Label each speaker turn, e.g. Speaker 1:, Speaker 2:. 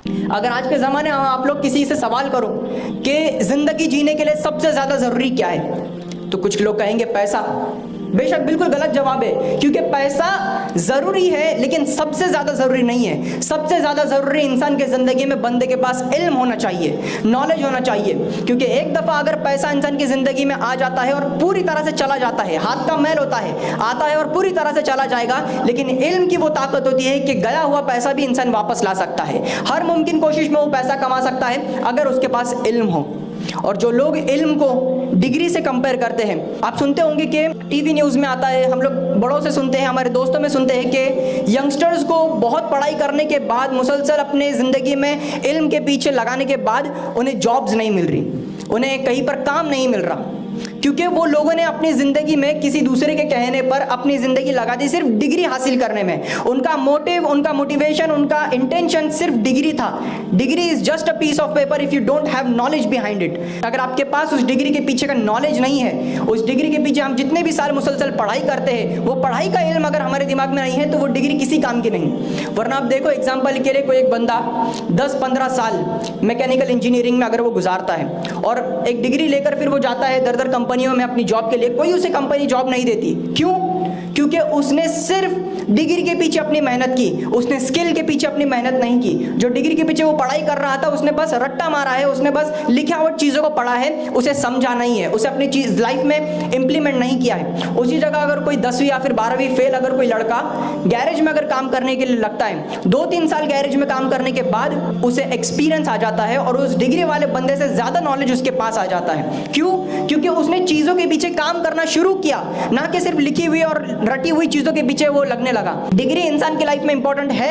Speaker 1: अगर आज के ज़माने में आप लोग किसी से सवाल करो कि ज़िंदगी जीने के लिए सबसे ज़्यादा ज़रूरी क्या है, तो कुछ लोग कहेंगे पैसा। बेशक बिल्कुल गलत जवाब है, क्योंकि पैसा ज़रूरी है लेकिन सबसे ज़्यादा ज़रूरी नहीं है। सबसे ज़्यादा ज़रूरी इंसान के ज़िंदगी में बंदे के पास इल्म होना चाहिए, नॉलेज होना चाहिए। क्योंकि एक दफ़ा अगर पैसा इंसान की ज़िंदगी में आ जाता है और पूरी तरह से चला जाता है, हाथ का मैल होता है, आता है और पूरी तरह से चला जाएगा, लेकिन इल्म की वो ताकत होती है कि गया हुआ पैसा भी इंसान वापस ला सकता है। हर मुमकिन कोशिश में वो पैसा कमा सकता है अगर उसके पास इल्म हो। और जो लोग इल्म को डिग्री से कंपेयर करते हैं, आप सुनते होंगे कि टीवी न्यूज़ में आता है, हम लोग बड़ों से सुनते हैं, हमारे दोस्तों में सुनते हैं कि यंगस्टर्स को बहुत पढ़ाई करने के बाद, मुसलसल अपने ज़िंदगी में इल्म के पीछे लगाने के बाद उन्हें जॉब्स नहीं मिल रही, उन्हें कहीं पर काम नहीं मिल रहा, क्योंकि वो लोगों ने अपनी ज़िंदगी में किसी दूसरे के कहने पर अपनी ज़िंदगी लगा दी सिर्फ डिग्री हासिल करने में। उनका मोटिव, उनका मोटिवेशन, उनका इंटेंशन सिर्फ डिग्री था। Degree is just a piece of paper if you don't have knowledge behind it. अगर आपके पास उस डिग्री के पीछे का नॉलेज नहीं है, उस डिग्री के पीछे हम जितने भी साल मुसलसल पढ़ाई करते हैं, वो पढ़ाई का इल्म अगर हमारे दिमाग में नहीं है तो वो डिग्री किसी काम की नहीं। वरना आप देखो, एग्जाम्पल के लिए कोई एक बंदा 10-15 साल मैकेनिकल इंजीनियरिंग में अगर वो गुजारता है और एक डिग्री लेकर फिर वो जाता है दर दर कंपनियों में अपनी जॉब के लिए, कोई उसे कंपनी जॉब नहीं देती। क्यों? क्योंकि उसने सिर्फ डिग्री के पीछे अपनी मेहनत की, उसने स्किल के पीछे अपनी मेहनत नहीं की। जो डिग्री के पीछे वो पढ़ाई कर रहा था, उसने बस रट्टा मारा है, उसने बस लिखावट चीज़ों को पढ़ा है, उसे समझा नहीं है, उसे अपनी चीज़ लाइफ में इंप्लीमेंट नहीं किया है। उसी जगह अगर कोई 10वीं या फिर 12वीं फेल अगर कोई लड़का गैरेज में अगर काम करने के लिए लगता है, 2-3 साल गैरेज में काम करने के बाद उसे एक्सपीरियंस आ जाता है और उस डिग्री वाले बंदे से ज़्यादा नॉलेज उसके पास आ जाता है। क्यों? क्योंकि उसने चीज़ों के पीछे काम करना शुरू किया, ना कि सिर्फ लिखी हुई और रटी हुई चीज़ों के पीछे वो लगने लगा। डिग्री इंसान की लाइफ में इंपॉर्टेंट है।